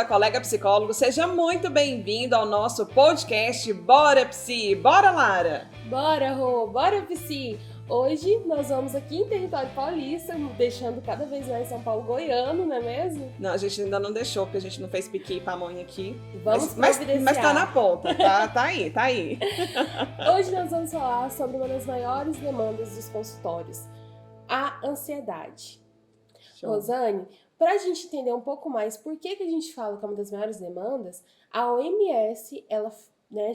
colega psicólogo, seja muito bem-vindo ao nosso podcast Bora Psi! Bora, Lara? Bora, Rô! Bora, Psi! Hoje nós vamos aqui em território paulista, deixando cada vez mais São Paulo goiano, não é mesmo? Não, a gente ainda não deixou, porque a gente não fez pique e pamonha aqui. Vamos mas providenciar. tá na ponta, tá aí. Hoje nós vamos falar sobre uma das maiores demandas dos consultórios, a ansiedade. Show. Rosane, para a gente entender um pouco mais por que a gente fala que é uma das maiores demandas, a OMS,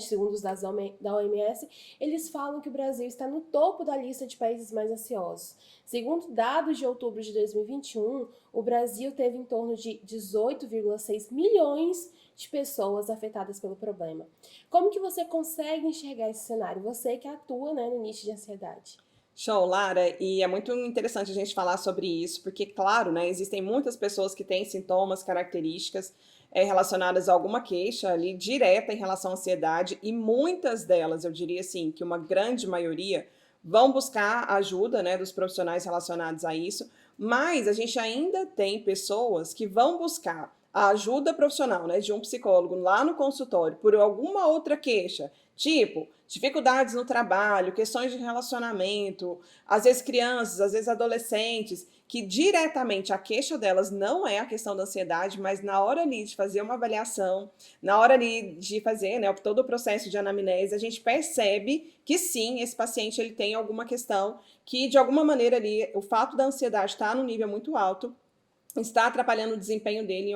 segundo os dados da OMS, eles falam que o Brasil está no topo da lista de países mais ansiosos. Segundo dados de outubro de 2021, o Brasil teve em torno de 18,6 milhões de pessoas afetadas pelo problema. Como que você consegue enxergar esse cenário? Você que atua, no nicho de ansiedade. Show, Lara, e é muito interessante a gente falar sobre isso, porque, claro, existem muitas pessoas que têm sintomas, características relacionadas a alguma queixa ali direta em relação à ansiedade, e muitas delas, eu diria assim, que uma grande maioria vão buscar a ajuda, dos profissionais relacionados a isso, mas a gente ainda tem pessoas que vão buscar a ajuda profissional, de um psicólogo lá no consultório por alguma outra queixa, tipo dificuldades no trabalho, questões de relacionamento, às vezes crianças, às vezes adolescentes, que diretamente a queixa delas não é a questão da ansiedade, mas na hora ali de fazer uma avaliação, na hora ali de fazer todo o processo de anamnese, a gente percebe que sim, esse paciente ele tem alguma questão que de alguma maneira ali, o fato da ansiedade estar num nível muito alto, está atrapalhando o desempenho dele em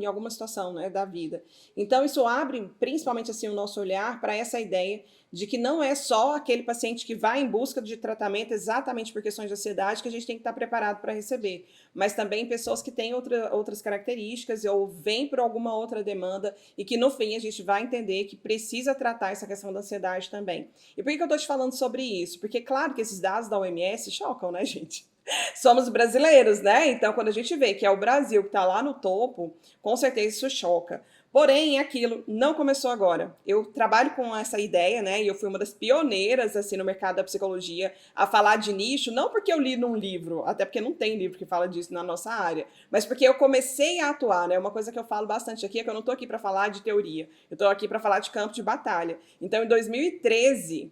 alguma situação da vida. Então, isso abre, principalmente assim, o nosso olhar para essa ideia de que não é só aquele paciente que vai em busca de tratamento exatamente por questões de ansiedade que a gente tem que estar preparado para receber, mas também pessoas que têm outras características ou vêm por alguma outra demanda e que, no fim, a gente vai entender que precisa tratar essa questão da ansiedade também. E por que eu estou te falando sobre isso? Porque, claro que esses dados da OMS chocam, gente? Somos brasileiros, Então, quando a gente vê que é o Brasil que está lá no topo, com certeza isso choca. Porém, aquilo não começou agora. Eu trabalho com essa ideia, e eu fui uma das pioneiras, assim, no mercado da psicologia a falar de nicho, não porque eu li num livro, até porque não tem livro que fala disso na nossa área, mas porque eu comecei a atuar, Uma coisa que eu falo bastante aqui é que eu não estou aqui para falar de teoria, eu estou aqui para falar de campo de batalha. Então, em 2013...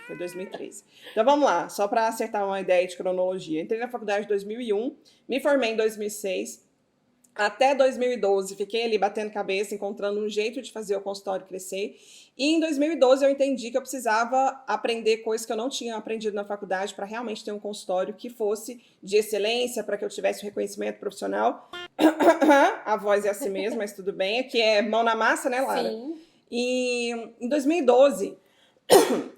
Foi 2013. Então vamos lá, só para acertar uma ideia de cronologia. Entrei na faculdade em 2001, me formei em 2006, até 2012 fiquei ali batendo cabeça, encontrando um jeito de fazer o consultório crescer. E em 2012 eu entendi que eu precisava aprender coisas que eu não tinha aprendido na faculdade para realmente ter um consultório que fosse de excelência, para que eu tivesse o reconhecimento profissional. A voz é assim mesmo, mas tudo bem. Aqui é mão na massa, Lara? Sim. E em 2012...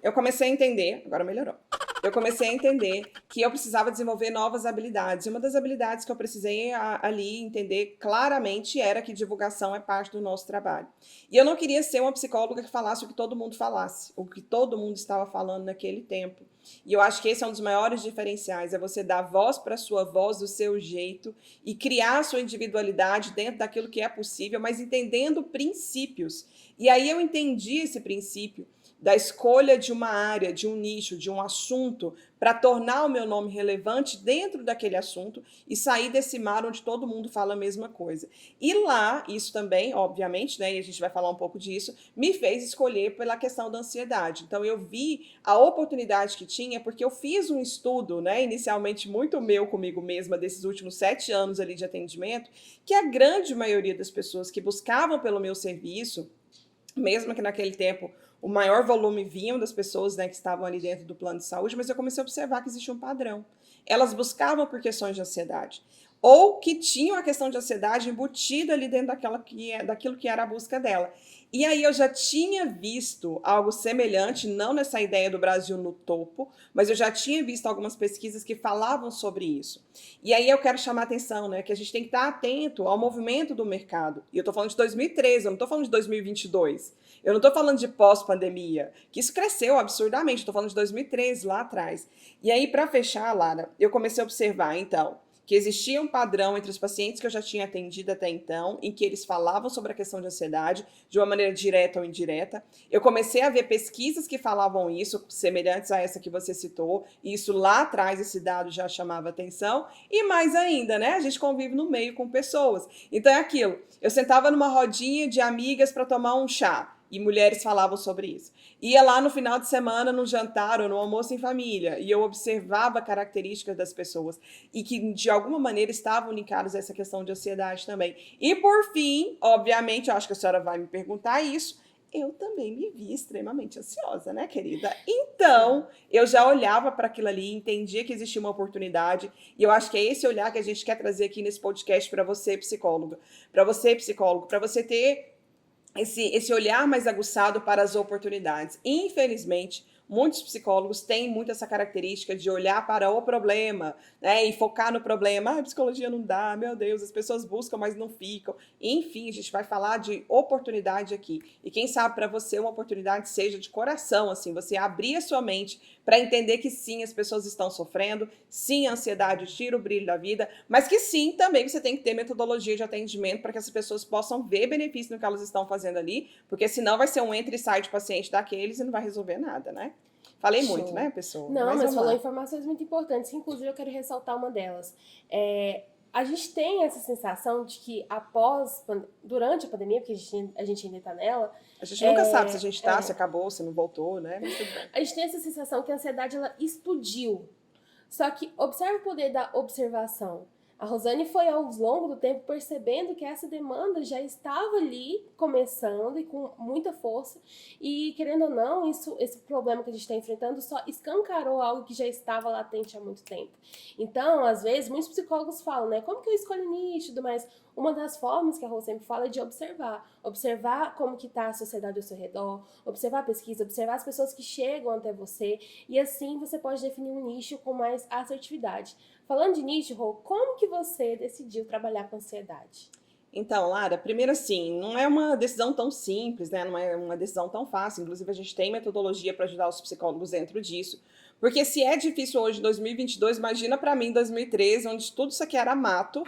eu comecei a entender, agora melhorou, eu comecei a entender que eu precisava desenvolver novas habilidades. E uma das habilidades que eu precisei ali entender claramente era que divulgação é parte do nosso trabalho. E eu não queria ser uma psicóloga que falasse o que todo mundo falasse, o que todo mundo estava falando naquele tempo. E eu acho que esse é um dos maiores diferenciais, é você dar voz para a sua voz, do seu jeito, e criar a sua individualidade dentro daquilo que é possível, mas entendendo princípios. E aí eu entendi esse princípio da escolha de uma área, de um nicho, de um assunto, para tornar o meu nome relevante dentro daquele assunto e sair desse mar onde todo mundo fala a mesma coisa. E lá, isso também, obviamente, e a gente vai falar um pouco disso, me fez escolher pela questão da ansiedade. Então, eu vi a oportunidade que tinha, porque eu fiz um estudo, inicialmente muito meu comigo mesma, desses últimos 7 anos ali de atendimento, que a grande maioria das pessoas que buscavam pelo meu serviço, mesmo que naquele tempo o maior volume vinham das pessoas que estavam ali dentro do plano de saúde, mas eu comecei a observar que existia um padrão. Elas buscavam por questões de ansiedade, ou que tinham a questão de ansiedade embutida ali dentro daquilo que era a busca dela. E aí eu já tinha visto algo semelhante, não nessa ideia do Brasil no topo, mas eu já tinha visto algumas pesquisas que falavam sobre isso. E aí eu quero chamar a atenção, que a gente tem que estar atento ao movimento do mercado. E eu estou falando de 2013, eu não estou falando de 2022. Eu não estou falando de pós-pandemia, que isso cresceu absurdamente, estou falando de 2013, lá atrás. E aí, para fechar, Lara, eu comecei a observar, então, que existia um padrão entre os pacientes que eu já tinha atendido até então, em que eles falavam sobre a questão de ansiedade, de uma maneira direta ou indireta. Eu comecei a ver pesquisas que falavam isso, semelhantes a essa que você citou, e isso lá atrás, esse dado já chamava atenção, e mais ainda, né? A gente convive no meio com pessoas. Então é aquilo, eu sentava numa rodinha de amigas para tomar um chá, e mulheres falavam sobre isso. Ia lá no final de semana, no jantar ou no almoço em família, e eu observava características das pessoas, e que de alguma maneira estavam ligadas a essa questão de ansiedade também. E por fim, obviamente, eu acho que a senhora vai me perguntar isso, eu também me via extremamente ansiosa, né, querida? Então, eu já olhava para aquilo ali, entendia que existia uma oportunidade, e eu acho que é esse olhar que a gente quer trazer aqui nesse podcast para você, psicóloga, para você, psicólogo, para você ter esse olhar mais aguçado para as oportunidades. Infelizmente, muitos psicólogos têm muito essa característica de olhar para o problema, né, e focar no problema. Ah, a psicologia não dá, meu Deus, as pessoas buscam, mas não ficam. Enfim, a gente vai falar de oportunidade aqui. E quem sabe para você uma oportunidade seja de coração, assim, você abrir a sua mente para entender que sim, as pessoas estão sofrendo, sim, a ansiedade tira o brilho da vida, mas que sim, também você tem que ter metodologia de atendimento para que as pessoas possam ver benefício no que elas estão fazendo ali, porque senão vai ser um entra e sai de paciente daqueles e não vai resolver nada, né? Falei muito, Show. né, pessoa? Não, mas falou lá. informações muito importantes, inclusive eu quero ressaltar uma delas. A gente tem essa sensação de que durante a pandemia, porque a gente ainda está nela... A gente nunca sabe se a gente está, se acabou, se não voltou, né? Mas tudo bem. A gente tem essa sensação que a ansiedade, ela explodiu. Só que observe o poder da observação. A Rosane foi, ao longo do tempo, percebendo que essa demanda já estava ali, começando e com muita força. E, querendo ou não, esse problema que a gente está enfrentando só escancarou algo que já estava latente há muito tempo. Então, às vezes, muitos psicólogos falam, né? Como que eu escolho nicho e tudo mais? Uma das formas que a Rose sempre fala é de observar. Observar como que está a sociedade ao seu redor, observar a pesquisa, observar as pessoas que chegam até você. E assim você pode definir um nicho com mais assertividade. Falando de nicho, Rô, como que você decidiu trabalhar com ansiedade? Então, Lara, primeiro assim, não é uma decisão tão simples, né? Não é uma decisão tão fácil. Inclusive, a gente tem metodologia para ajudar os psicólogos dentro disso. Porque se é difícil hoje, em 2022, imagina para mim, em 2013, onde tudo isso aqui era mato.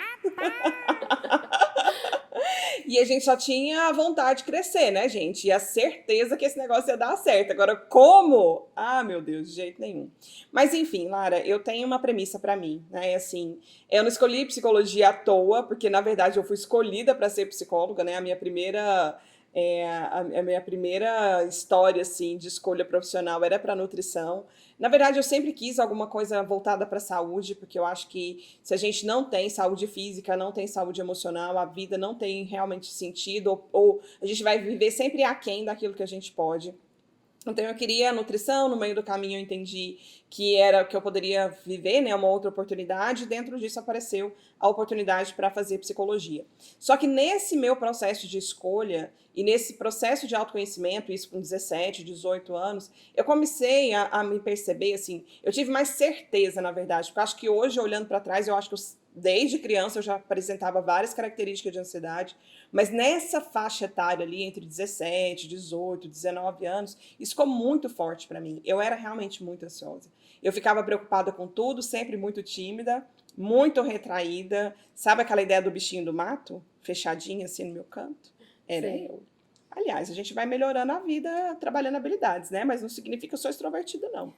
E a gente só tinha a vontade de crescer, né, gente? E a certeza que esse negócio ia dar certo. Agora, como? Ah, meu Deus, de jeito nenhum. Mas, enfim, Lara, eu tenho uma premissa para mim, né? Assim, eu não escolhi psicologia à toa, porque, na verdade, eu fui escolhida para ser psicóloga, né? A minha primeira história, assim, de escolha profissional era para nutrição. Na verdade, eu sempre quis alguma coisa voltada para a saúde, porque eu acho que se a gente não tem saúde física, não tem saúde emocional, a vida não tem realmente sentido, ou a gente vai viver sempre aquém daquilo que a gente pode. Então, eu queria a nutrição, no meio do caminho eu entendi que era que eu poderia viver, né, uma outra oportunidade, dentro disso apareceu a oportunidade para fazer psicologia. Só que nesse meu processo de escolha e nesse processo de autoconhecimento, isso com 17, 18 anos, eu comecei a me perceber, assim, eu tive mais certeza, na verdade, porque eu acho que hoje, olhando para trás, eu acho que desde criança eu já apresentava várias características de ansiedade, mas nessa faixa etária ali, entre 17, 18, 19 anos, isso ficou muito forte para mim. Eu era realmente muito ansiosa. Eu ficava preocupada com tudo, sempre muito tímida, muito retraída. Sabe aquela ideia do bichinho do mato? Fechadinha assim no meu canto? Era Sim. eu. Aliás, a gente vai melhorando a vida trabalhando habilidades, né? Mas não significa que eu sou extrovertida, não.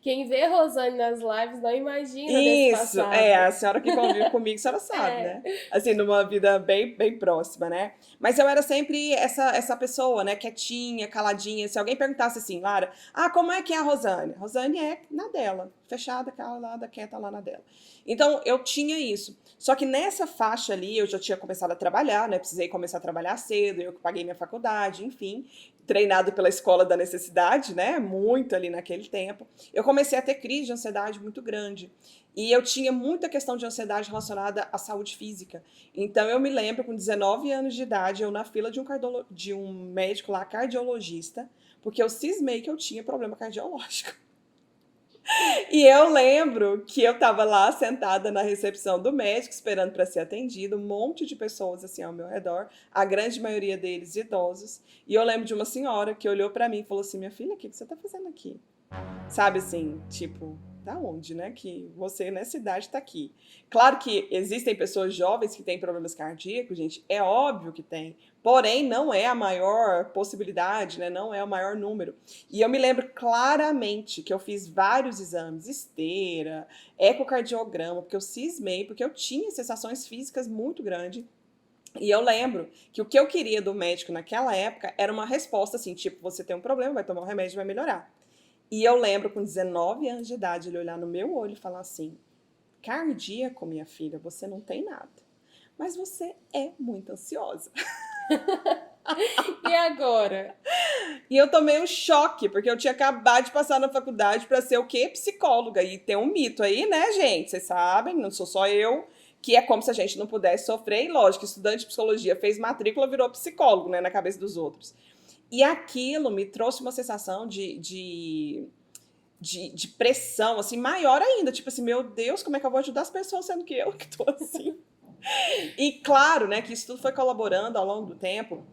Quem vê a Rosane nas lives não imagina desse Isso, passado. a senhora que convive comigo, a senhora sabe, né? Assim, numa vida bem, bem próxima, né? Mas eu era sempre essa pessoa, né? Quietinha, caladinha. Se alguém perguntasse assim, Lara, como é que é a Rosane? Rosane é na dela, fechada, calada, quieta lá na dela. Então, eu tinha isso. Só que nessa faixa ali, eu já tinha começado a trabalhar, né? Precisei começar a trabalhar cedo, eu que paguei minha faculdade, enfim. Treinado pela escola da necessidade, né? Muito ali naquele tempo. Eu comecei a ter crise de ansiedade muito grande. E eu tinha muita questão de ansiedade relacionada à saúde física. Então, eu me lembro, com 19 anos de idade, eu na fila de um médico lá, cardiologista, porque eu cismei que eu tinha problema cardiológico. E eu lembro que eu estava lá sentada na recepção do médico, esperando para ser atendida, um monte de pessoas assim ao meu redor, a grande maioria deles idosos. E eu lembro de uma senhora que olhou para mim e falou assim: minha filha, o que você está fazendo aqui? Sabe assim, tipo, da onde, né? Que você, nessa idade, está aqui. Claro que existem pessoas jovens que têm problemas cardíacos, gente, é óbvio que tem. Porém, não é a maior possibilidade, né? Não é o maior número. E eu me lembro claramente que eu fiz vários exames, esteira, ecocardiograma, porque eu cismei, porque eu tinha sensações físicas muito grandes. E eu lembro que o que eu queria do médico naquela época era uma resposta assim, tipo, você tem um problema, vai tomar um remédio e vai melhorar. E eu lembro, com 19 anos de idade, ele olhar no meu olho e falar assim: cardíaco, minha filha, você não tem nada. Mas você é muito ansiosa. E agora? E eu tomei um choque, porque eu tinha acabado de passar na faculdade para ser o quê? Psicóloga. E tem um mito aí, né, gente? Vocês sabem, não sou só eu, que é como se a gente não pudesse sofrer. E lógico, estudante de psicologia fez matrícula, virou psicólogo, né, na cabeça dos outros. E aquilo me trouxe uma sensação de pressão, assim, maior ainda. Tipo assim, meu Deus, como é que eu vou ajudar as pessoas sendo que eu que tô assim? E claro, né, que isso tudo foi colaborando ao longo do tempo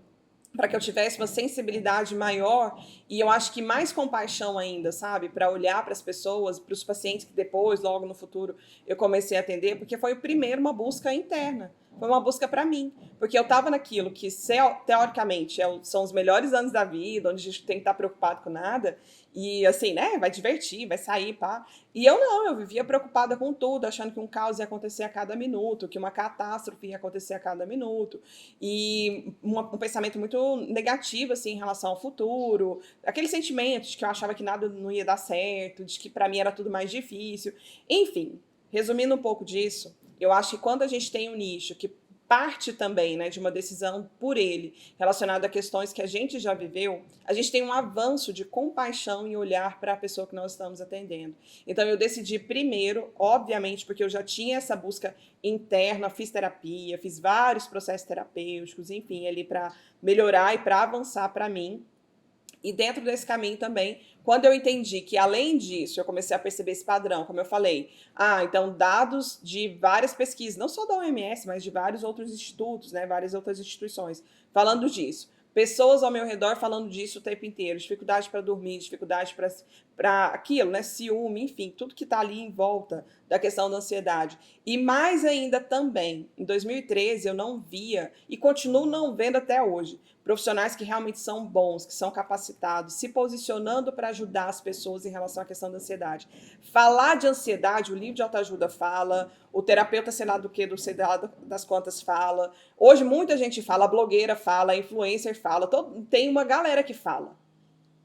para que eu tivesse uma sensibilidade maior e eu acho que mais compaixão ainda, sabe? Para olhar para as pessoas, para os pacientes que depois, logo no futuro, eu comecei a atender, porque foi o primeiro uma busca interna. Foi uma busca para mim, porque eu estava naquilo que teoricamente são os melhores anos da vida, onde a gente tem que estar preocupado com nada, e assim, né, vai divertir, vai sair, pá. E eu não, eu vivia preocupada com tudo, achando que um caos ia acontecer a cada minuto, que uma catástrofe ia acontecer a cada minuto, e um pensamento muito negativo, assim, em relação ao futuro, aquele sentimento de que eu achava que nada não ia dar certo, de que para mim era tudo mais difícil. Enfim, resumindo um pouco disso, eu acho que quando a gente tem um nicho que parte também, né, de uma decisão por ele, relacionada a questões que a gente já viveu, a gente tem um avanço de compaixão e olhar para a pessoa que nós estamos atendendo. Então eu decidi primeiro, obviamente, porque eu já tinha essa busca interna, fiz terapia, fiz vários processos terapêuticos, enfim, ali para melhorar e para avançar para mim. E dentro desse caminho também, quando eu entendi que, além disso, eu comecei a perceber esse padrão, como eu falei, então dados de várias pesquisas, não só da OMS, mas de vários outros institutos, né, várias outras instituições, falando disso. Pessoas ao meu redor falando disso o tempo inteiro, dificuldade para dormir, dificuldade para aquilo, né, ciúme, enfim, tudo que está ali em volta da questão da ansiedade. E mais ainda também, em 2013 eu não via, e continuo não vendo até hoje, profissionais que realmente são bons, que são capacitados, se posicionando para ajudar as pessoas em relação à questão da ansiedade. Falar de ansiedade, o livro de autoajuda fala, o terapeuta sei lá do que, do sei lá das quantas fala. Hoje muita gente fala, a blogueira fala, a influencer fala, tem uma galera que fala.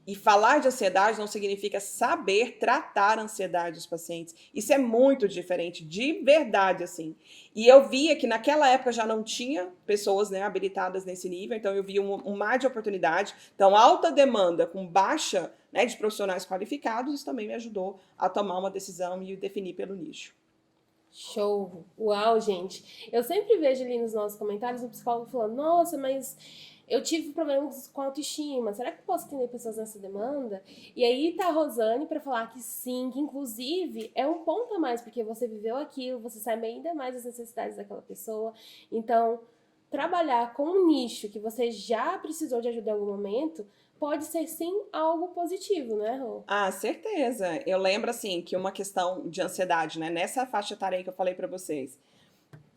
E falar de ansiedade não significa saber tratar a ansiedade dos pacientes. Isso é muito diferente, de verdade, assim. E eu via que naquela época já não tinha pessoas, né, habilitadas nesse nível, então eu via um mar de oportunidade. Então, alta demanda com baixa, né, de profissionais qualificados, isso também me ajudou a tomar uma decisão e definir pelo nicho. Show! Uau, gente! Eu sempre vejo ali nos nossos comentários o psicólogo falando: nossa, mas eu tive problemas com autoestima, será que eu posso atender pessoas nessa demanda? E aí tá a Rosane para falar que sim, que inclusive é um ponto a mais, porque você viveu aquilo, você sabe ainda mais as necessidades daquela pessoa. Então, trabalhar com um nicho que você já precisou de ajuda em algum momento pode ser sim algo positivo, né, Rô? Ah, certeza. Eu lembro, assim, que uma questão de ansiedade, né, nessa faixa etária aí que eu falei para vocês,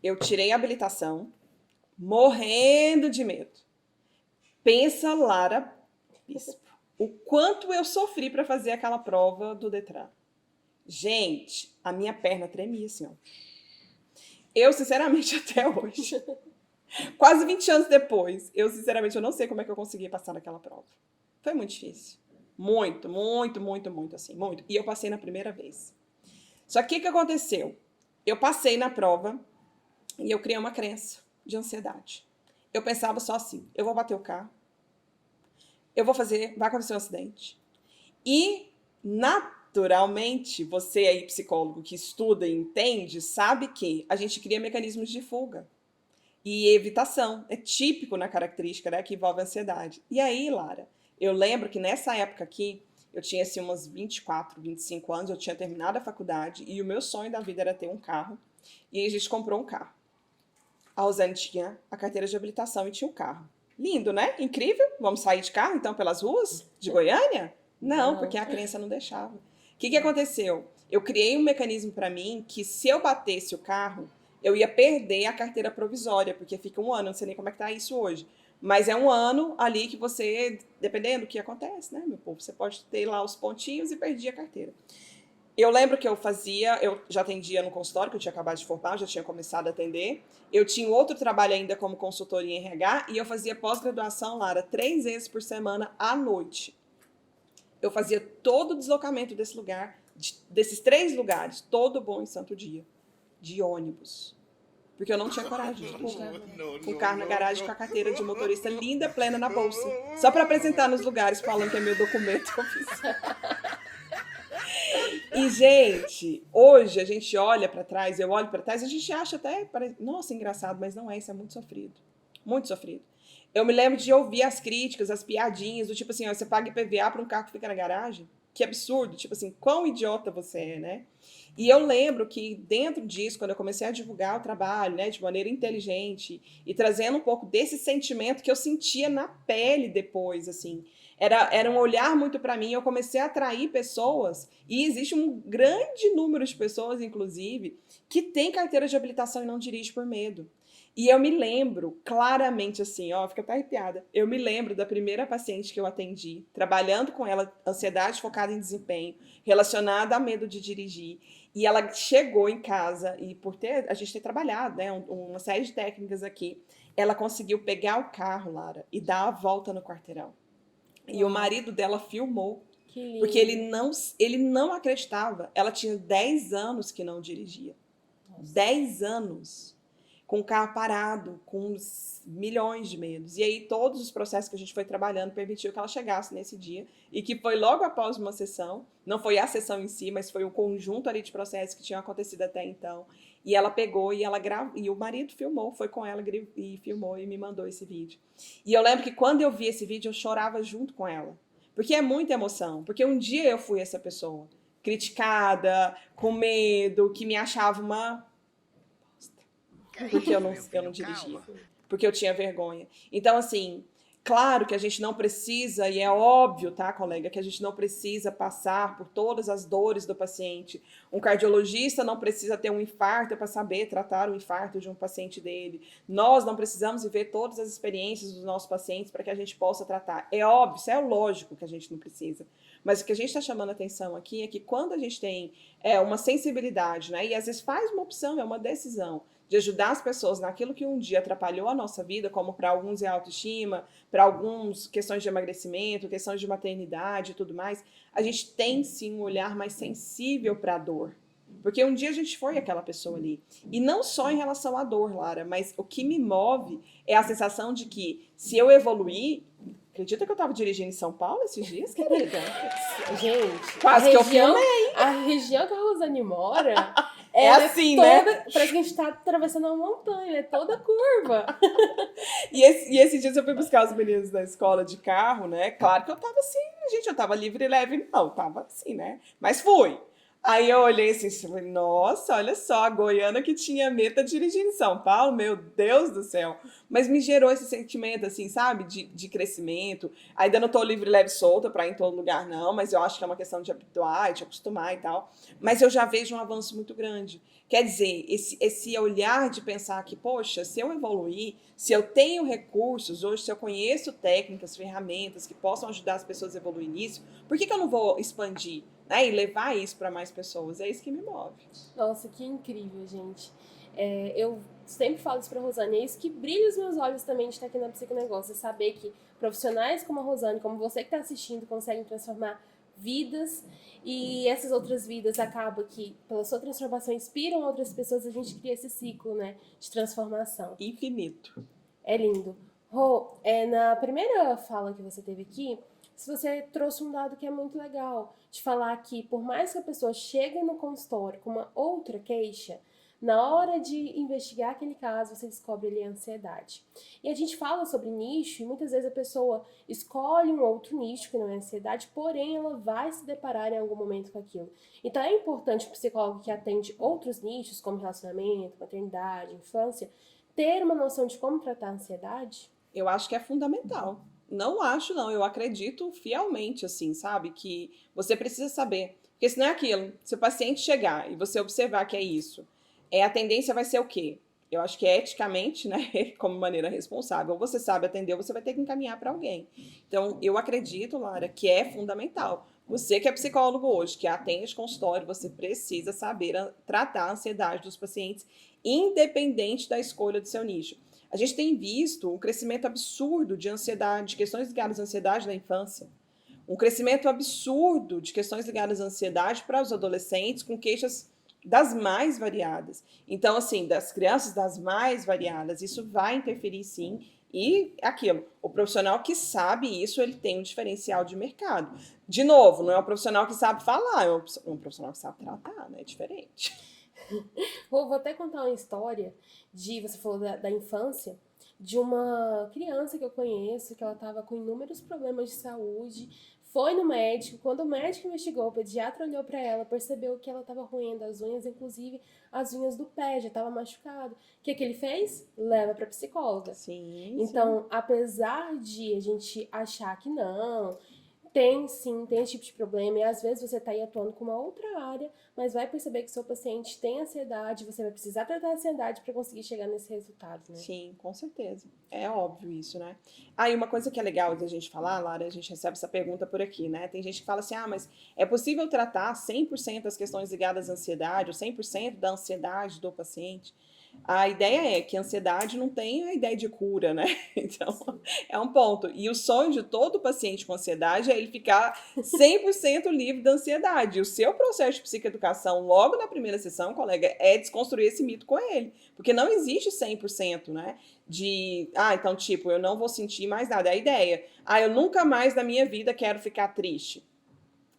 eu tirei a habilitação, morrendo de medo. Pensa, Lara Bispo, o quanto eu sofri para fazer aquela prova do Detran. Gente, a minha perna tremia assim, ó. Eu, sinceramente, até hoje, quase 20 anos depois, eu, sinceramente, eu não sei como é que eu consegui passar naquela prova. Foi muito difícil. Muito, muito, muito, muito, assim, muito. E eu passei na primeira vez. Só que o que aconteceu? Eu passei na prova e eu criei uma crença de ansiedade. Eu pensava só assim, eu vou bater o carro, vai acontecer um acidente. E, naturalmente, você aí, psicólogo que estuda e entende, sabe que a gente cria mecanismos de fuga e evitação. É típico na característica, né, que envolve a ansiedade. E aí, Lara, eu lembro que nessa época aqui, eu tinha assim umas 24, 25 anos, eu tinha terminado a faculdade e o meu sonho da vida era ter um carro. E aí a gente comprou um carro. A Rosane tinha a carteira de habilitação e tinha um carro. Lindo, né? Incrível. Vamos sair de carro, então, pelas ruas de Goiânia? Não, porque a crença não deixava. O que aconteceu? eu criei um mecanismo para mim que se eu batesse o carro, eu ia perder a carteira provisória, porque fica um ano, não sei nem como é que tá isso hoje. Mas é um ano ali que você, dependendo do que acontece, né, meu povo, você pode ter lá os pontinhos e perder a carteira. Eu lembro que eu já atendia no consultório, que eu tinha acabado de formar, eu já tinha começado a atender. Eu tinha outro trabalho ainda como consultoria em RH e eu fazia pós-graduação, Lara, 3 vezes por semana à noite. Eu fazia todo o deslocamento desse lugar, desses 3 lugares, todo bom e santo dia, de ônibus. Porque eu não tinha coragem de dirigir. Com o carro na garagem, com a carteira de motorista linda, plena na bolsa. Só para apresentar nos lugares, falando que é meu documento oficial. E, gente, hoje a gente olha para trás, eu olho para trás, a gente acha até, nossa, engraçado, mas não é, isso é muito sofrido. Muito sofrido. Eu me lembro de ouvir as críticas, as piadinhas, do tipo assim, ó, você paga IPVA para um carro que fica na garagem? Que absurdo, tipo assim, quão idiota você é, né? E eu lembro que dentro disso, quando eu comecei a divulgar o trabalho, né, de maneira inteligente e trazendo um pouco desse sentimento que eu sentia na pele depois, assim, era um olhar muito para mim, eu comecei a atrair pessoas, e existe um grande número de pessoas, inclusive, que tem carteira de habilitação e não dirige por medo. E eu me lembro claramente assim, ó, fica até arrepiada. Eu me lembro da primeira paciente que eu atendi, trabalhando com ela, ansiedade focada em desempenho, relacionada a medo de dirigir. E ela chegou em casa, e a gente ter trabalhado, né, uma série de técnicas aqui, ela conseguiu pegar o carro, Lara, e dar a volta no quarteirão. E o marido dela filmou, porque ele não acreditava. Ela tinha 10 anos que não dirigia. Nossa. 10 anos. Com o carro parado, com milhões de medos. E aí todos os processos que a gente foi trabalhando permitiu que ela chegasse nesse dia, e que foi logo após uma sessão, não foi a sessão em si, mas foi um conjunto ali de processos que tinham acontecido até então. E ela pegou e ela gravou, e o marido filmou, foi com ela e filmou e me mandou esse vídeo. E eu lembro que quando eu vi esse vídeo, eu chorava junto com ela. Porque é muita emoção. Porque um dia eu fui essa pessoa, criticada, com medo, que me achava uma... Porque eu não dirigia. Porque eu tinha vergonha. Então, assim, claro que a gente não precisa, e é óbvio, tá, colega, que a gente não precisa passar por todas as dores do paciente. Um cardiologista não precisa ter um infarto para saber tratar o infarto de um paciente dele. Nós não precisamos viver todas as experiências dos nossos pacientes para que a gente possa tratar. É óbvio, isso é lógico que a gente não precisa. Mas o que a gente está chamando a atenção aqui é que quando a gente tem uma sensibilidade, né, e às vezes faz uma opção, é uma decisão, de ajudar as pessoas naquilo que um dia atrapalhou a nossa vida, como para alguns é autoestima, para alguns questões de emagrecimento, questões de maternidade e tudo mais, a gente tem sim um olhar mais sensível para a dor. Porque um dia a gente foi aquela pessoa ali. E não só em relação à dor, Lara, mas o que me move é a sensação de que se eu evoluir... Acredita que eu estava dirigindo em São Paulo esses dias, querida? Gente, quase que eu filmei. A região que a Rosane mora... É assim, né? Parece que a gente tá atravessando uma montanha, ela é toda curva. E esse dia eu fui buscar os meninos da escola de carro, né? Claro que eu tava assim, gente, eu tava livre e leve, não, tava assim, né? Mas fui. Aí eu olhei assim, falei, nossa, olha só, a goiana que tinha meta dirigindo em São Paulo, meu Deus do céu. Mas me gerou esse sentimento, assim, sabe, de crescimento. Ainda não tô livre, leve, solta pra ir em todo lugar, não, mas eu acho que é uma questão de habituar, de acostumar e tal. Mas eu já vejo um avanço muito grande. Quer dizer, esse olhar de pensar que, poxa, se eu evoluir, se eu tenho recursos, hoje, se eu conheço técnicas, ferramentas que possam ajudar as pessoas a evoluir nisso, por que eu não vou expandir? Né, e levar isso para mais pessoas, é isso que me move. Nossa, que incrível, gente. Eu sempre falo isso pra Rosane, é isso que brilha os meus olhos também de estar aqui na Psiconegócio, é saber que profissionais como a Rosane, como você que está assistindo, conseguem transformar vidas, e essas outras vidas acabam que, pela sua transformação, inspiram outras pessoas, a gente cria esse ciclo, né, de transformação. Infinito. É lindo. Rô, na primeira fala que você teve aqui, se você trouxe um dado que é muito legal, de falar que por mais que a pessoa chegue no consultório com uma outra queixa, na hora de investigar aquele caso, você descobre ali a ansiedade. E a gente fala sobre nicho, e muitas vezes a pessoa escolhe um outro nicho, que não é ansiedade, porém ela vai se deparar em algum momento com aquilo. Então é importante o psicólogo que atende outros nichos, como relacionamento, maternidade, infância, ter uma noção de como tratar a ansiedade? Eu acho que é fundamental. Não acho, não. Eu acredito fielmente, assim, sabe? Que você precisa saber. Porque se não é aquilo, se o paciente chegar e você observar que é isso, a tendência vai ser o quê? Eu acho que eticamente, né, como maneira responsável, ou você sabe atender, ou você vai ter que encaminhar para alguém. Então, eu acredito, Lara, que é fundamental. Você que é psicólogo hoje, que atende consultório, você precisa saber tratar a ansiedade dos pacientes, independente da escolha do seu nicho. A gente tem visto um crescimento absurdo de ansiedade, de questões ligadas à ansiedade na infância. Um crescimento absurdo de questões ligadas à ansiedade para os adolescentes, com queixas das mais variadas. Então, assim, das crianças das mais variadas, isso vai interferir sim. E aquilo, o profissional que sabe isso, ele tem um diferencial de mercado. De novo, não é um profissional que sabe falar, é um profissional que sabe tratar, né? É diferente. Vou até contar uma história você falou da infância, de uma criança que eu conheço, que ela estava com inúmeros problemas de saúde, foi no médico, quando o médico investigou, o pediatra olhou para ela, percebeu que ela estava roendo as unhas, inclusive as unhas do pé, já estava machucado. O que ele fez? Leva para psicóloga. Sim, então, sim. apesar de a gente achar que não, sim, tem esse tipo de problema, e às vezes você está aí atuando com uma outra área, mas vai perceber que seu paciente tem ansiedade, você vai precisar tratar a ansiedade para conseguir chegar nesse resultado, né? Sim, com certeza. É óbvio isso, né? Ah, e uma coisa que é legal da gente falar, Lara, a gente recebe essa pergunta por aqui, né? Tem gente que fala assim, ah, mas é possível tratar 100% das questões ligadas à ansiedade, ou 100% da ansiedade do paciente? A ideia é que a ansiedade não tem a ideia de cura, né? Então, Sim. é um ponto. E o sonho de todo paciente com ansiedade é ele ficar 100% livre da ansiedade. E o seu processo de psicoeducação, logo na primeira sessão, colega, é desconstruir esse mito com ele. Porque não existe 100%, né? Então, tipo, eu não vou sentir mais nada. É a ideia. Eu nunca mais na minha vida quero ficar triste.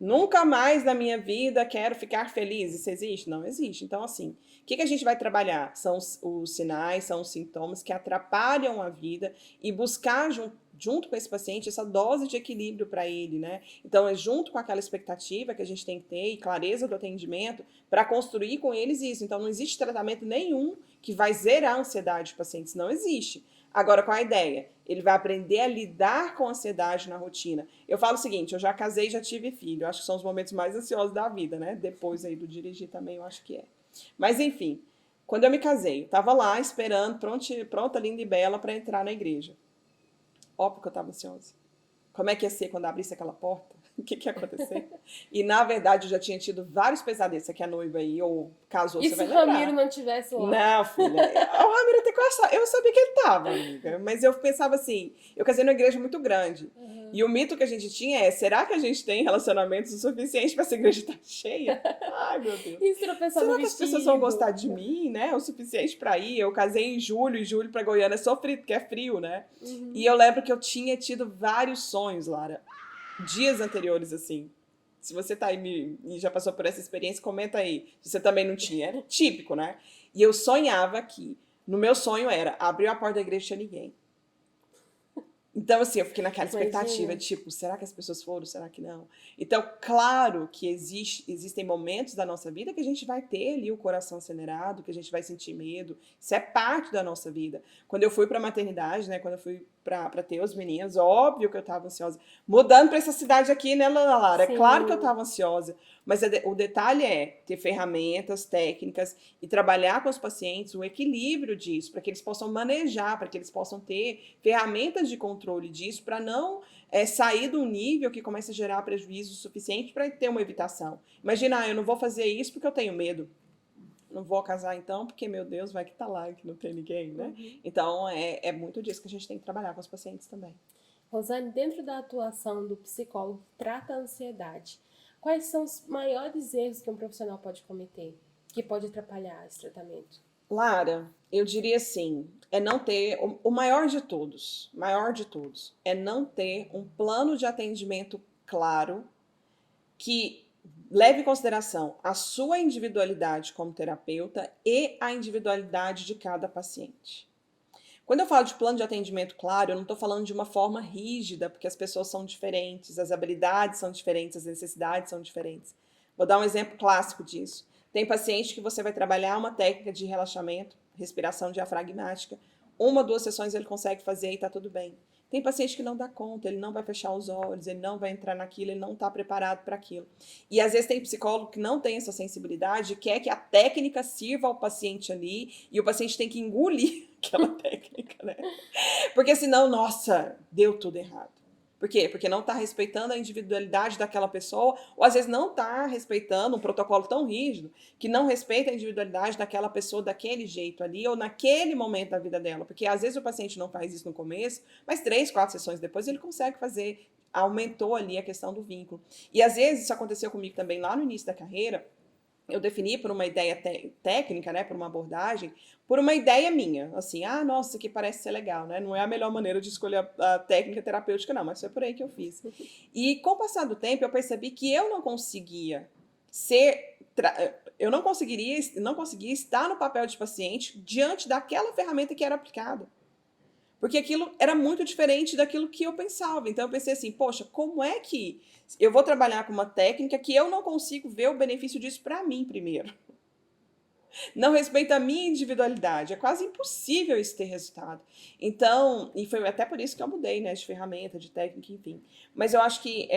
Nunca mais na minha vida quero ficar feliz. Isso existe? Não existe. Então, assim, o que a gente vai trabalhar? São os sinais, são os sintomas que atrapalham a vida e buscar junto com esse paciente essa dose de equilíbrio para ele, né? Então, é junto com aquela expectativa que a gente tem que ter e clareza do atendimento para construir com eles isso. Então, não existe tratamento nenhum que vai zerar a ansiedade dos pacientes. Não existe. Agora, qual a ideia? Ele vai aprender a lidar com a ansiedade na rotina. Eu falo o seguinte, eu já casei e já tive filho. Eu acho que são os momentos mais ansiosos da vida, né? Depois aí do dirigir também, eu acho que é. Mas, enfim, quando eu me casei, eu estava lá esperando, pronta, linda e bela, para entrar na igreja. Óbvio que eu estava ansiosa. Como é que ia ser quando abrisse aquela porta? O que ia acontecer? E, na verdade, eu já tinha tido vários pesadelos. Você que é noiva aí, ou casou, E você se vai o Ramiro lembrar. não estivesse lá? Não, filha. O Ramiro até que eu sabia que ele tava, amiga. Mas eu pensava assim, eu casei numa igreja muito grande. Uhum. E o mito que a gente tinha é, será que a gente tem relacionamentos o suficiente para essa igreja estar cheia? Ai, meu Deus. E se tropeçar no Será que as pessoas vão vestido? gostar de mim, né? O suficiente para ir? Eu casei em julho, e julho para Goiânia é sofrido, porque é frio, né? E Uhum. eu lembro que eu tinha tido vários sonhos, Lara, dias anteriores, assim. Se você tá aí e já passou por essa experiência, comenta aí. Se você também não tinha. Era típico, né? E eu sonhava que, no meu sonho era, abrir a porta da igreja e tinha ninguém. Então, assim, eu fiquei naquela expectativa, Imagina. tipo, será que as pessoas foram, será que não? Então, claro que existem momentos da nossa vida que a gente vai ter ali o coração acelerado, que a gente vai sentir medo. Isso é parte da nossa vida. Quando eu fui pra maternidade, né, quando eu fui pra ter os meninos, óbvio que eu tava ansiosa. Mudando pra essa cidade aqui, né, Lara? É claro que eu Sim. tava ansiosa. Mas o detalhe é ter ferramentas, técnicas e trabalhar com os pacientes o equilíbrio disso, para que eles possam manejar, para que eles possam ter ferramentas de controle disso, para não sair de um nível que começa a gerar prejuízo suficiente para ter uma evitação. Imagina, eu não vou fazer isso porque eu tenho medo. Não vou casar então, porque, meu Deus, vai que tá lá, que não tem ninguém, né? Uhum. Então, é muito disso que a gente tem que trabalhar com os pacientes também. Rosane, dentro da atuação do psicólogo que trata a ansiedade, quais são os maiores erros que um profissional pode cometer, que pode atrapalhar esse tratamento? Lara, eu diria assim, é não ter, o maior de todos, é não ter um plano de atendimento claro que leve em consideração a sua individualidade como terapeuta e a individualidade de cada paciente. Quando eu falo de plano de atendimento claro, eu não estou falando de uma forma rígida, porque as pessoas são diferentes, as habilidades são diferentes, as necessidades são diferentes. Vou dar um exemplo clássico disso. Tem paciente que você vai trabalhar uma técnica de relaxamento, respiração diafragmática, 1, 2 sessões ele consegue fazer e está tudo bem. Tem paciente que não dá conta, ele não vai fechar os olhos, ele não vai entrar naquilo, ele não está preparado para aquilo. E às vezes tem psicólogo que não tem essa sensibilidade, quer que a técnica sirva ao paciente ali e o paciente tem que engolir aquela técnica, né? Porque senão, nossa, deu tudo errado. Por quê? Porque não está respeitando a individualidade daquela pessoa, ou às vezes não está respeitando um protocolo tão rígido que não respeita a individualidade daquela pessoa daquele jeito ali, ou naquele momento da vida dela. Porque às vezes o paciente não faz isso no começo, mas 3, 4 sessões depois ele consegue fazer, aumentou ali a questão do vínculo. E às vezes isso aconteceu comigo também lá no início da carreira. Eu defini por uma ideia técnica, né, por uma abordagem, por uma ideia minha, assim, nossa, isso aqui parece ser legal, né, não é a melhor maneira de escolher a técnica terapêutica, não, mas foi por aí que eu fiz. E com o passar do tempo, eu percebi que eu não conseguia não conseguia estar no papel de paciente diante daquela ferramenta que era aplicada. Porque aquilo era muito diferente daquilo que eu pensava. Então eu pensei assim, poxa, como é que eu vou trabalhar com uma técnica que eu não consigo ver o benefício disso para mim primeiro? Não respeita a minha individualidade. É quase impossível isso ter resultado. Então, e foi até por isso que eu mudei, né, de ferramenta, de técnica, enfim. Mas eu acho que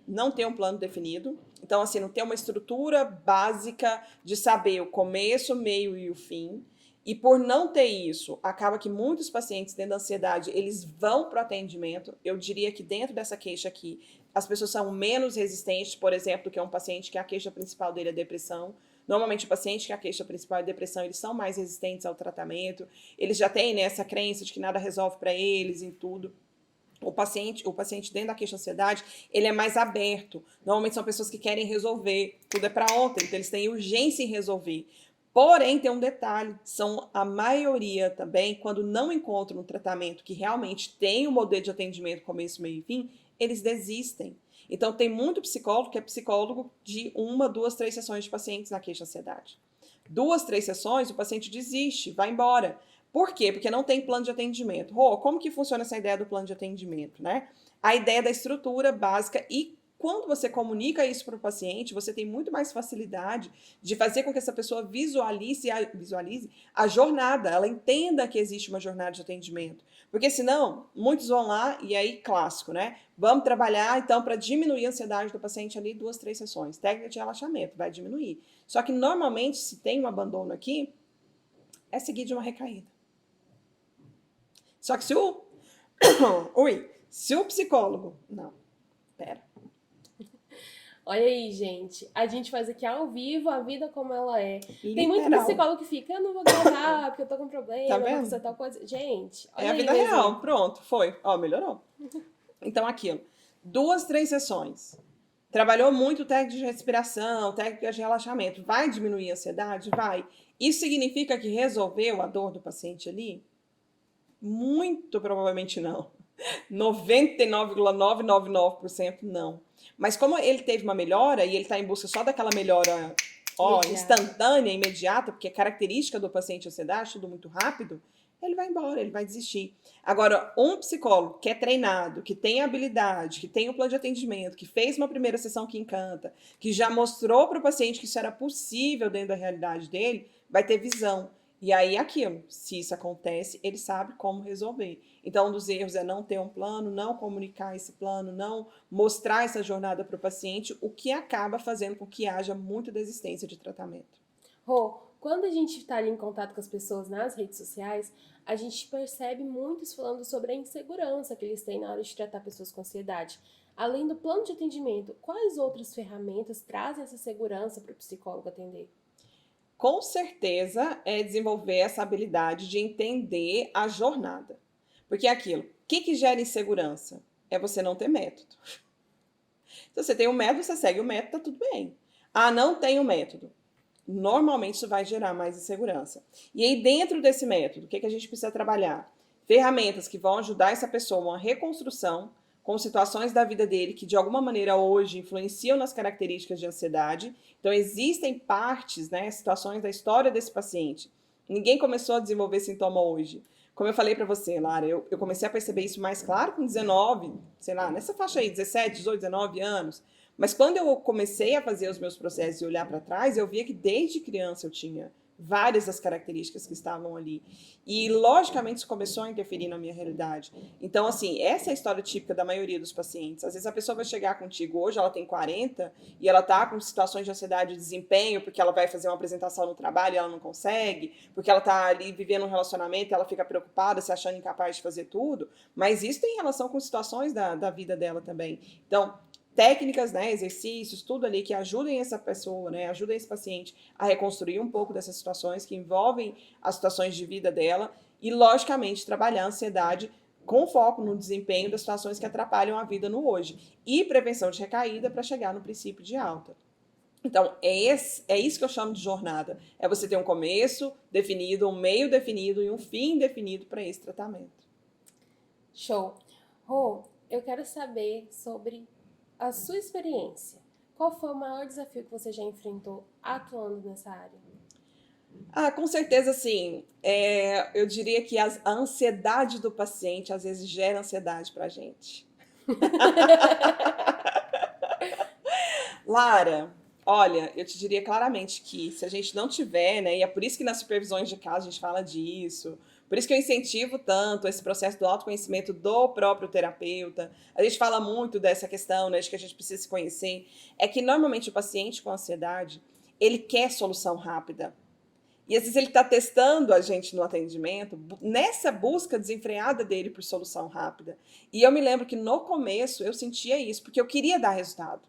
não ter um plano definido. Então, assim, não ter uma estrutura básica de saber o começo, o meio e o fim. E por não ter isso, acaba que muitos pacientes dentro da ansiedade, eles vão para o atendimento. Eu diria que dentro dessa queixa aqui, as pessoas são menos resistentes, por exemplo, do que um paciente que a queixa principal dele é depressão. Normalmente o paciente que a queixa principal é depressão, eles são mais resistentes ao tratamento. Eles já têm, né, essa crença de que nada resolve para eles em tudo. O paciente dentro da queixa ansiedade, ele é mais aberto. Normalmente são pessoas que querem resolver. Tudo é para ontem, então eles têm urgência em resolver. Porém, tem um detalhe, são a maioria também, quando não encontram um tratamento que realmente tem um modelo de atendimento começo, meio e fim, eles desistem. Então, tem muito psicólogo que é psicólogo de 1, 2, 3 sessões de pacientes na queixa ansiedade. 2, 3 sessões, o paciente desiste, vai embora. Por quê? Porque não tem plano de atendimento. Como que funciona essa ideia do plano de atendimento, né? A ideia da estrutura básica e quando você comunica isso para o paciente, você tem muito mais facilidade de fazer com que essa pessoa visualize a jornada, ela entenda que existe uma jornada de atendimento. Porque senão, muitos vão lá e aí, clássico, né? Vamos trabalhar, então, para diminuir a ansiedade do paciente ali 2, 3 sessões. Técnica de relaxamento, vai diminuir. Só que, normalmente, se tem um abandono aqui, é seguir de uma recaída. Só que se o... se o psicólogo... Não, pera. Olha aí, gente. A gente faz aqui ao vivo a vida como ela é. Literal. Tem muito psicólogo que fica, eu não vou gravar porque eu tô com problema, Tá vou vendo? fazer tal coisa. Gente, olha É a aí vida mesmo. real, pronto, foi. Melhorou. Então, aquilo. 2, 3 sessões. Trabalhou muito técnica de respiração, técnica de relaxamento. Vai diminuir a ansiedade? Vai. Isso significa que resolveu a dor do paciente ali? Muito provavelmente não. 99,999% não. Mas como ele teve uma melhora e ele está em busca só daquela melhora instantânea, imediata, porque é característica do paciente ansiedade, tudo muito rápido, ele vai embora, ele vai desistir. Agora, um psicólogo que é treinado, que tem habilidade, que tem um plano de atendimento, que fez uma primeira sessão que encanta, que já mostrou para o paciente que isso era possível dentro da realidade dele, vai ter visão. E aí, aquilo, se isso acontece, ele sabe como resolver. Então, um dos erros é não ter um plano, não comunicar esse plano, não mostrar essa jornada para o paciente, o que acaba fazendo com que haja muita desistência de tratamento. Quando a gente está ali em contato com as pessoas nas redes sociais, a gente percebe muitos falando sobre a insegurança que eles têm na hora de tratar pessoas com ansiedade. Além do plano de atendimento, quais outras ferramentas trazem essa segurança para o psicólogo atender? Com certeza é desenvolver essa habilidade de entender a jornada. Porque é aquilo, o que gera insegurança? É você não ter método. Se você tem um método, você segue o método, tá tudo bem. Não tem um método. Normalmente isso vai gerar mais insegurança. E aí, dentro desse método, o que a gente precisa trabalhar? Ferramentas que vão ajudar essa pessoa a uma reconstrução com situações da vida dele que, de alguma maneira, hoje influenciam nas características de ansiedade. Então, existem partes, né, situações da história desse paciente. Ninguém começou a desenvolver sintoma hoje. Como eu falei para você, Lara, eu comecei a perceber isso mais claro com 19, sei lá, nessa faixa aí, 17, 18, 19 anos. Mas quando eu comecei a fazer os meus processos e olhar para trás, eu via que desde criança eu tinha várias das características que estavam ali. E, logicamente, isso começou a interferir na minha realidade. Então, assim, essa é a história típica da maioria dos pacientes. Às vezes a pessoa vai chegar contigo hoje, ela tem 40, e ela tá com situações de ansiedade de desempenho, porque ela vai fazer uma apresentação no trabalho e ela não consegue, porque ela tá ali vivendo um relacionamento e ela fica preocupada, se achando incapaz de fazer tudo, mas isso tem relação com situações da vida dela também. Então, técnicas, né, exercícios, tudo ali que ajudem essa pessoa, né, ajudem esse paciente a reconstruir um pouco dessas situações que envolvem as situações de vida dela e, logicamente, trabalhar a ansiedade com foco no desempenho das situações que atrapalham a vida no hoje e prevenção de recaída para chegar no princípio de alta. Então, é isso que eu chamo de jornada. É você ter um começo definido, um meio definido e um fim definido para esse tratamento. Show. Rô, eu quero saber sobre a sua experiência. Qual foi o maior desafio que você já enfrentou atuando nessa área? Com certeza, assim, eu diria que a ansiedade do paciente às vezes gera ansiedade para a gente. Lara, olha, eu te diria claramente que se a gente não tiver, né, e é por isso que nas supervisões de caso a gente fala disso, por isso que eu incentivo tanto esse processo do autoconhecimento do próprio terapeuta, a gente fala muito dessa questão, né, de que a gente precisa se conhecer, é que normalmente o paciente com ansiedade, ele quer solução rápida. E às vezes ele está testando a gente no atendimento, nessa busca desenfreada dele por solução rápida. E eu me lembro que no começo eu sentia isso, porque eu queria dar resultado.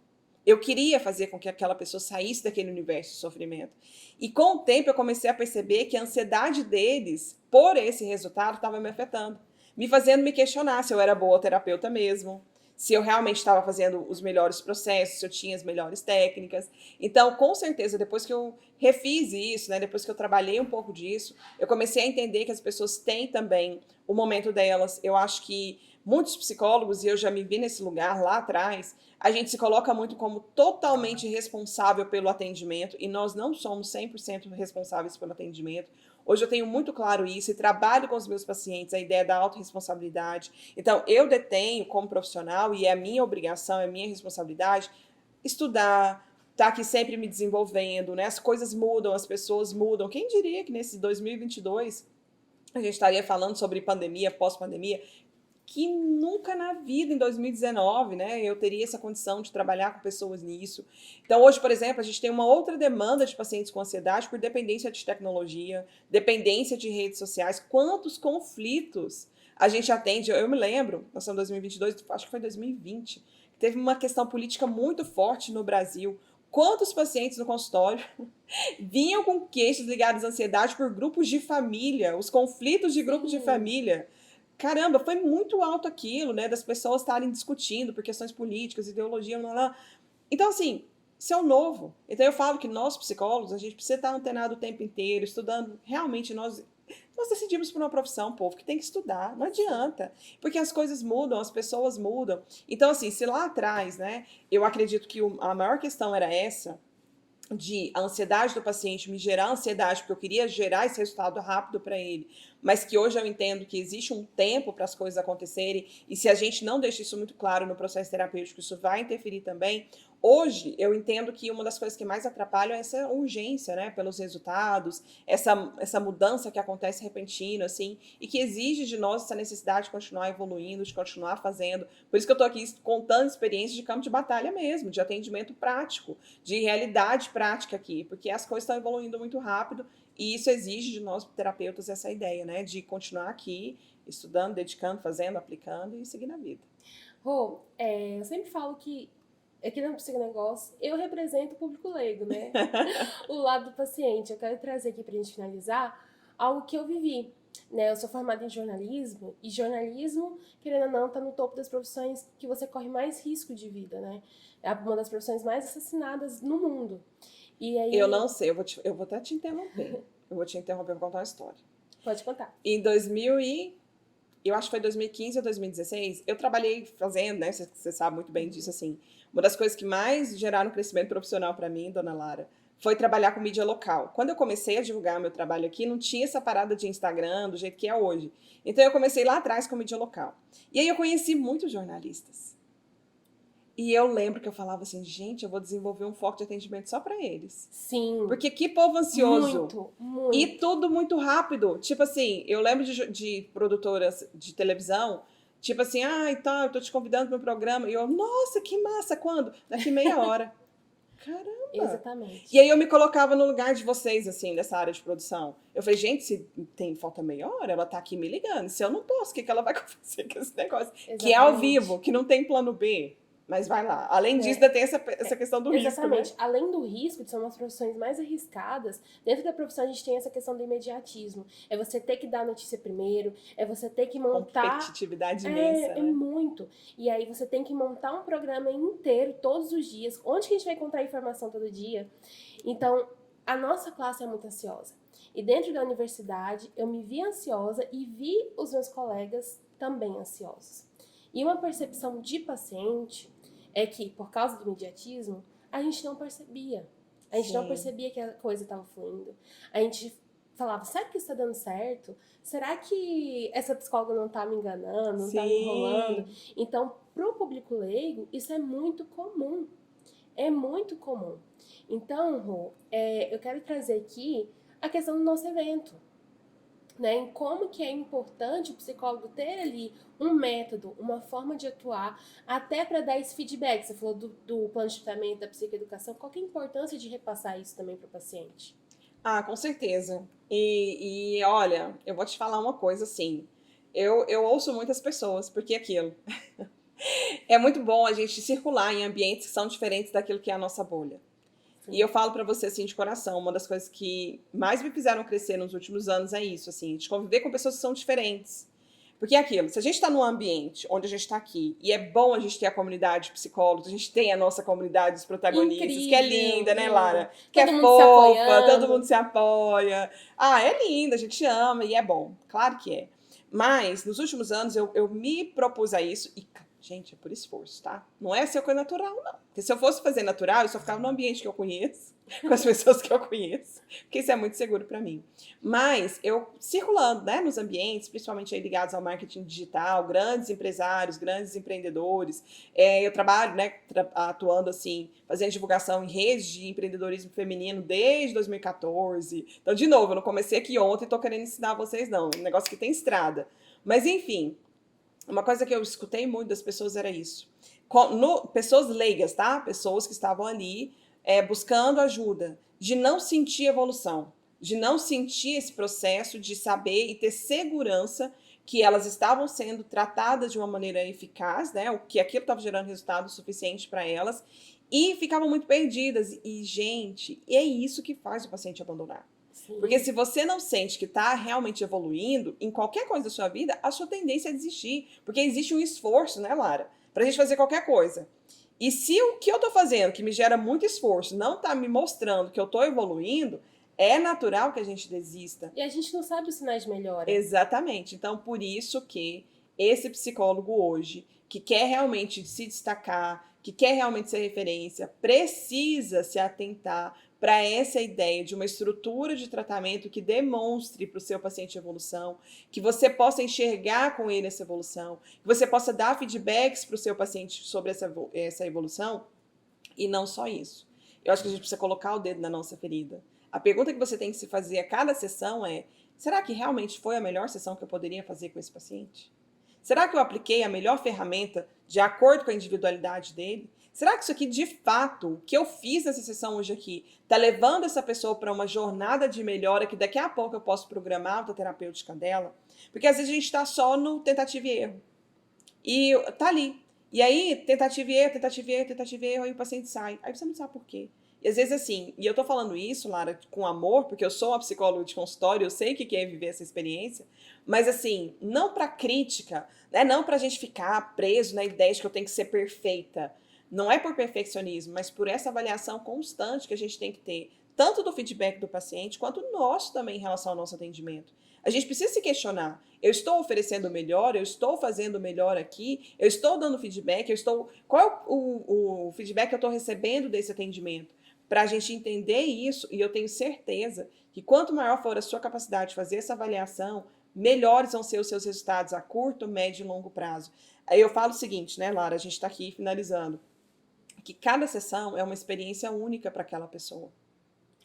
Eu queria fazer com que aquela pessoa saísse daquele universo de sofrimento. E com o tempo eu comecei a perceber que a ansiedade deles, por esse resultado, estava me afetando. Me fazendo me questionar se eu era boa terapeuta mesmo, se eu realmente estava fazendo os melhores processos, se eu tinha as melhores técnicas. Então, com certeza, depois que eu refiz isso, né, depois que eu trabalhei um pouco disso, eu comecei a entender que as pessoas têm também o momento delas. Eu acho que muitos psicólogos, e eu já me vi nesse lugar lá atrás, a gente se coloca muito como totalmente responsável pelo atendimento, e nós não somos 100% responsáveis pelo atendimento. Hoje eu tenho muito claro isso e trabalho com os meus pacientes a ideia da autorresponsabilidade. Então, eu detenho como profissional, e é a minha obrigação, é a minha responsabilidade, estudar, estar aqui sempre me desenvolvendo, né? As coisas mudam, as pessoas mudam. Quem diria que nesse 2022 a gente estaria falando sobre pandemia, pós-pandemia, que nunca na vida, em 2019, né, eu teria essa condição de trabalhar com pessoas nisso. Então, hoje, por exemplo, a gente tem uma outra demanda de pacientes com ansiedade por dependência de tecnologia, dependência de redes sociais. Quantos conflitos a gente atende? Eu me lembro, nós estamos em 2022, acho que foi 2020, teve uma questão política muito forte no Brasil. Quantos pacientes no consultório vinham com queixas ligadas à ansiedade por grupos de família, os conflitos de grupos de família. Caramba, foi muito alto aquilo, né? Das pessoas estarem discutindo por questões políticas, ideologia, blá, blá. Então, assim, isso é o novo. Então, eu falo que nós, psicólogos, a gente precisa estar antenado o tempo inteiro, estudando. Realmente, nós decidimos por uma profissão, povo, que tem que estudar. Não adianta. Porque as coisas mudam, as pessoas mudam. Então, assim, se lá atrás, né, eu acredito que a maior questão era essa, de a ansiedade do paciente me gerar ansiedade, porque eu queria gerar esse resultado rápido para ele, mas que hoje eu entendo que existe um tempo para as coisas acontecerem, e se a gente não deixa isso muito claro no processo terapêutico, isso vai interferir também. Hoje, eu entendo que uma das coisas que mais atrapalham é essa urgência, né, pelos resultados, essa mudança que acontece repentina, assim, e que exige de nós essa necessidade de continuar evoluindo, de continuar fazendo. Por isso que eu estou aqui contando experiências de campo de batalha mesmo, de atendimento prático, de realidade prática aqui, porque as coisas estão evoluindo muito rápido e isso exige de nós, terapeutas, essa ideia, né, de continuar aqui, estudando, dedicando, fazendo, aplicando e seguir na vida. Rô, eu sempre falo que aqui no Psiconegócio eu represento o público leigo, né? O lado do paciente. Eu quero trazer aqui pra gente finalizar algo que eu vivi. Né? Eu sou formada em jornalismo e jornalismo, querendo ou não, tá no topo das profissões que você corre mais risco de vida, né? É uma das profissões mais assassinadas no mundo. E aí... Eu não sei, eu vou até te interromper. Eu vou te interromper para contar uma história. Pode contar. Em eu acho que foi 2015 ou 2016, eu trabalhei fazendo, né, você sabe muito bem disso, assim, uma das coisas que mais geraram crescimento profissional para mim, dona Lara, foi trabalhar com mídia local. Quando eu comecei a divulgar meu trabalho aqui, não tinha essa parada de Instagram do jeito que é hoje. Então eu comecei lá atrás com mídia local. E aí eu conheci muitos jornalistas. E eu lembro que eu falava assim, gente, eu vou desenvolver um foco de atendimento só para eles. Sim, Porque que povo ansioso. muito, E muito. tudo muito rápido. Tipo assim, eu lembro de produtoras de televisão, tipo assim, ah, e tal, eu tô te convidando para o programa. E eu, nossa, que massa, quando? Daqui meia hora. Caramba! E Exatamente. aí eu me colocava no lugar de vocês, assim, dessa área de produção. Eu falei, gente, se tem falta meia hora, ela tá aqui me ligando. Se eu não posso, o que ela vai fazer com esse negócio? Que é ao vivo, Exatamente. que não tem plano B. Mas vai lá. Além disso, Né? ainda tem essa questão do risco, né? Exatamente. Além do risco de ser uma das profissões mais arriscadas, dentro da profissão a gente tem essa questão do imediatismo. É você ter que dar a notícia primeiro, é você ter que montar. Competitividade imensa, É né? muito. E aí você tem que montar um programa inteiro, todos os dias. Onde que a gente vai encontrar informação todo dia? Então, a nossa classe é muito ansiosa. E dentro da universidade, eu me vi ansiosa e vi os meus colegas também ansiosos. E uma percepção de paciente é que, por causa do mediatismo, a gente não percebia. A gente não Sim, percebia que a coisa estava fluindo. A gente falava, será que isso está dando certo? Será que essa psicóloga não está me enganando, não está me enrolando? sim. Então, para o público leigo, isso é muito comum. É muito comum. Então, Rô, eu quero trazer aqui a questão do nosso evento. Né, em como que é importante o psicólogo ter ali um método, uma forma de atuar, até para dar esse feedback. Você falou do plano de tratamento, da psicoeducação, qual que é a importância de repassar isso também para o paciente? Ah, com certeza. E olha, eu vou te falar uma coisa assim. Eu ouço muitas pessoas, porque é aquilo. É muito bom a gente circular em ambientes que são diferentes daquilo que é a nossa bolha. E Sim, eu falo pra você assim de coração, uma das coisas que mais me fizeram crescer nos últimos anos é isso, assim, de conviver com pessoas que são diferentes. Porque é aquilo, se a gente está num ambiente onde a gente está aqui, e é bom a gente ter a comunidade de psicólogos, a gente tem a nossa comunidade dos protagonistas, que é incrível, linda, né, linda. Lara? Que é Todo mundo se fofa, todo mundo apoiando. se apoia. Ah, é linda, a gente ama e é bom, claro que é. Mas, nos últimos anos, eu me propus a isso, e, gente, é por esforço, tá? Não é ser coisa natural, não. Porque se eu fosse fazer natural, eu só ficava no ambiente que eu conheço, com as pessoas que eu conheço, porque isso é muito seguro para mim. Mas eu circulando, né, nos ambientes, principalmente aí ligados ao marketing digital, grandes empresários, grandes empreendedores, eu trabalho, né, atuando assim, fazendo divulgação em redes de empreendedorismo feminino desde 2014. Então, de novo, eu não comecei aqui ontem e tô querendo ensinar vocês, não. Um negócio que tem estrada. Mas, enfim, uma coisa que eu escutei muito das pessoas era isso. Pessoas leigas, tá? Pessoas que estavam ali buscando ajuda, de não sentir evolução, de não sentir esse processo de saber e ter segurança que elas estavam sendo tratadas de uma maneira eficaz, né? O que aquilo estava gerando resultado suficiente para elas e ficavam muito perdidas. E, gente, é isso que faz o paciente abandonar. Porque Sim. se você não sente que está realmente evoluindo em qualquer coisa da sua vida, a sua tendência é desistir. Porque existe um esforço, né, Lara? Pra gente fazer qualquer coisa. E se o que eu tô fazendo, que me gera muito esforço, não tá me mostrando que eu tô evoluindo, é natural que a gente desista. E a gente não sabe os sinais de melhora. Exatamente. Então, por isso que esse psicólogo hoje, que quer realmente se destacar, que quer realmente ser referência, precisa se atentar para essa ideia de uma estrutura de tratamento que demonstre para o seu paciente evolução, que você possa enxergar com ele essa evolução, que você possa dar feedbacks para o seu paciente sobre essa evolução, e não só isso. Eu acho que a gente precisa colocar o dedo na nossa ferida. A pergunta que você tem que se fazer a cada sessão é: será que realmente foi a melhor sessão que eu poderia fazer com esse paciente? Será que eu apliquei a melhor ferramenta de acordo com a individualidade dele? Será que isso aqui, de fato, o que eu fiz nessa sessão hoje aqui, está levando essa pessoa para uma jornada de melhora que daqui a pouco eu posso programar a autoterapêutica dela? Porque às vezes a gente está só no tentativa e erro. E tá ali. E aí, tentativa e erro, tentativa e erro, tentativa e erro, aí o paciente sai. Aí você não sabe por quê. E às vezes assim, e eu tô falando isso, Lara, com amor, porque eu sou uma psicóloga de consultório, eu sei o que é viver essa experiência, mas assim, não pra crítica, né? Não pra gente ficar preso na ideia de que eu tenho que ser perfeita. Não é por perfeccionismo, mas por essa avaliação constante que a gente tem que ter, tanto do feedback do paciente, quanto nosso também em relação ao nosso atendimento. A gente precisa se questionar. Eu estou oferecendo o melhor, eu estou fazendo o melhor aqui, eu estou dando feedback, qual é o feedback que eu estou recebendo desse atendimento? Para a gente entender isso, e eu tenho certeza que quanto maior for a sua capacidade de fazer essa avaliação, melhores vão ser os seus resultados a curto, médio e longo prazo. Aí eu falo o seguinte, né, Lara? A gente está aqui finalizando. que cada sessão é uma experiência única para aquela pessoa.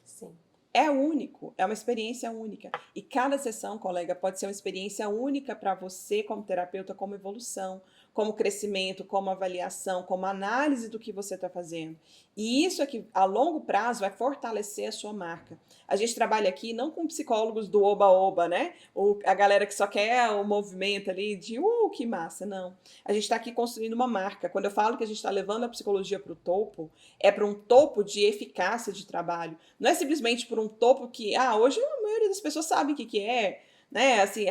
Sim. É único, é uma experiência única. E cada sessão, colega, pode ser uma experiência única para você como terapeuta, como evolução, como crescimento, como avaliação, como análise do que você está fazendo. E isso é que, a longo prazo, vai fortalecer a sua marca. A gente trabalha aqui não com psicólogos do oba-oba, né? Ou a galera que só quer o movimento ali de, que massa, não. A gente está aqui construindo uma marca. Quando eu falo que a gente está levando a psicologia para o topo, é para um topo de eficácia de trabalho. Não é simplesmente por um topo que, hoje a maioria das pessoas sabe o que é, né? Assim,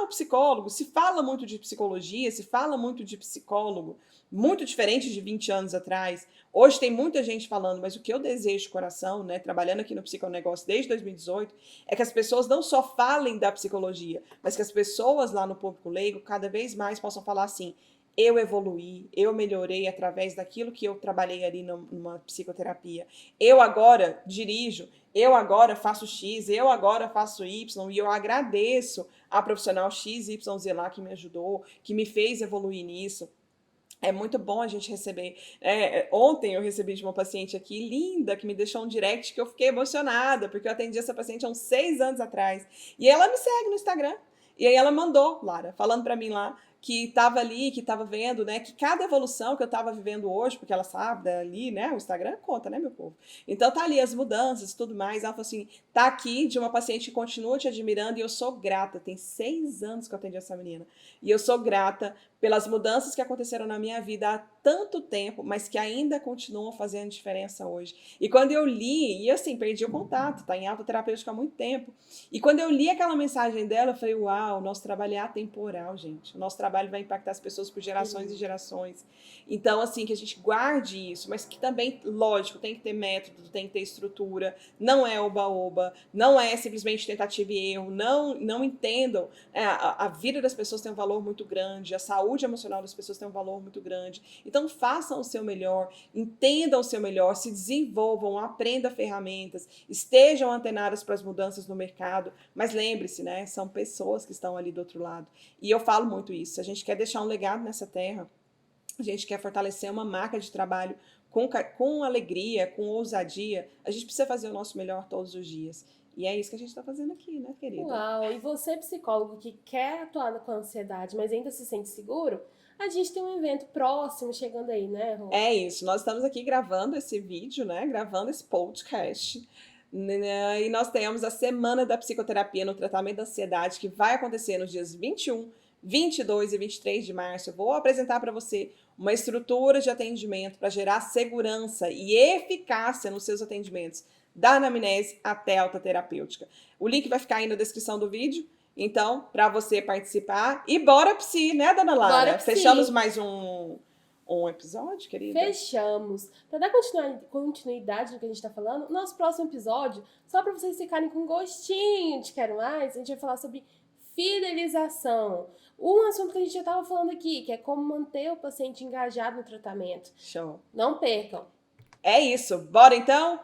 o psicólogo, se fala muito de psicologia, se fala muito de psicólogo, muito diferente de 20 anos atrás. Hoje tem muita gente falando, mas o que eu desejo de coração, né, trabalhando aqui no Psiconegócio desde 2018, é que as pessoas não só falem da psicologia, mas que as pessoas lá no público leigo cada vez mais possam falar assim: eu evoluí, eu melhorei através daquilo que eu trabalhei ali numa psicoterapia. Eu agora dirijo, eu agora faço X, eu agora faço Y, e eu agradeço a profissional X, Y, Z lá que me ajudou, que me fez evoluir nisso. É muito bom a gente receber. Ontem eu recebi de uma paciente aqui, linda, que me deixou um direct que eu fiquei emocionada, porque eu atendi essa paciente há uns 6 anos atrás. E ela me segue no Instagram. E aí ela mandou, Lara, falando para mim lá, que estava ali, que estava vendo, né, que cada evolução que eu estava vivendo hoje, porque ela sabe ali, né, o Instagram conta, né, meu povo? Então tá ali as mudanças e tudo mais. Ela falou assim, tá aqui de uma paciente que continua te admirando e eu sou grata. Tem 6 anos que eu atendi essa menina. E eu sou grata pelas mudanças que aconteceram na minha vida há tanto tempo, mas que ainda continuam fazendo diferença hoje. E quando eu li, e assim, perdi o contato, tá em autoterapêutica há muito tempo, e quando eu li aquela mensagem dela, eu falei, uau, o nosso trabalho é atemporal, gente. O nosso trabalho vai impactar as pessoas por gerações e gerações. Então, assim, que a gente guarde isso, mas que também, lógico, tem que ter método, tem que ter estrutura, não é oba-oba, não é simplesmente tentativa e erro, não entendam. A vida das pessoas tem um valor muito grande, a saúde emocional das pessoas tem um valor muito grande. Então, façam o seu melhor, entendam o seu melhor, se desenvolvam, aprendam ferramentas, estejam antenadas para as mudanças no mercado, mas lembre-se, né, são pessoas que estão ali do outro lado. E eu falo muito isso, se a gente quer deixar um legado nessa terra, a gente quer fortalecer uma marca de trabalho com alegria, com ousadia, a gente precisa fazer o nosso melhor todos os dias. E é isso que a gente está fazendo aqui, né, querida? Uau! E você, psicólogo, que quer atuar com a ansiedade, mas ainda se sente seguro, a gente tem um evento próximo chegando aí, né, Rô? É isso, nós estamos aqui gravando esse vídeo, né, gravando esse podcast, e nós temos a Semana da Psicoterapia no Tratamento da Ansiedade, que vai acontecer nos dias 21, 22 e 23 de março. Eu vou apresentar para você uma estrutura de atendimento para gerar segurança e eficácia nos seus atendimentos, da anamnese até a alta terapêutica. O link vai ficar aí na descrição do vídeo, então, para você participar. E bora psi, né, dona Lara? Bora psi. Fechamos mais um episódio, querida? Fechamos. Para dar continuidade no que a gente está falando, nosso próximo episódio, só para vocês ficarem com gostinho de quero mais, a gente vai falar sobre fidelização. Um assunto que a gente já estava falando aqui, que é como manter o paciente engajado no tratamento. Show. Não percam. É isso. Bora então?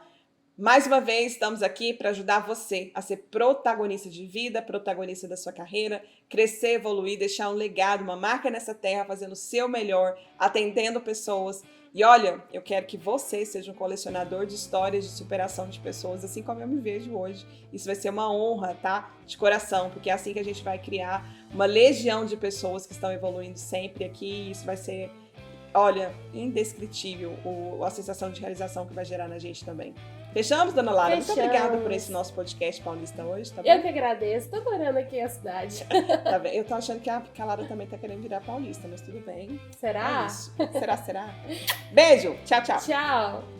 Mais uma vez, estamos aqui para ajudar você a ser protagonista de vida, protagonista da sua carreira, crescer, evoluir, deixar um legado, uma marca nessa terra, fazendo o seu melhor, atendendo pessoas. E olha, eu quero que você seja um colecionador de histórias de superação de pessoas, assim como eu me vejo hoje. Isso vai ser uma honra, tá? De coração, porque é assim que a gente vai criar uma legião de pessoas que estão evoluindo sempre aqui. Isso vai ser, olha, indescritível a sensação de realização que vai gerar na gente também. Fechamos, dona Lara? Fechamos. Muito obrigada por esse nosso podcast paulista hoje, tá bom? Eu que agradeço, tô adorando aqui a cidade. Tá bem. Eu tô achando que a Lara também tá querendo virar paulista, mas tudo bem. Será? É isso. Será? Beijo, tchau, tchau. Tchau.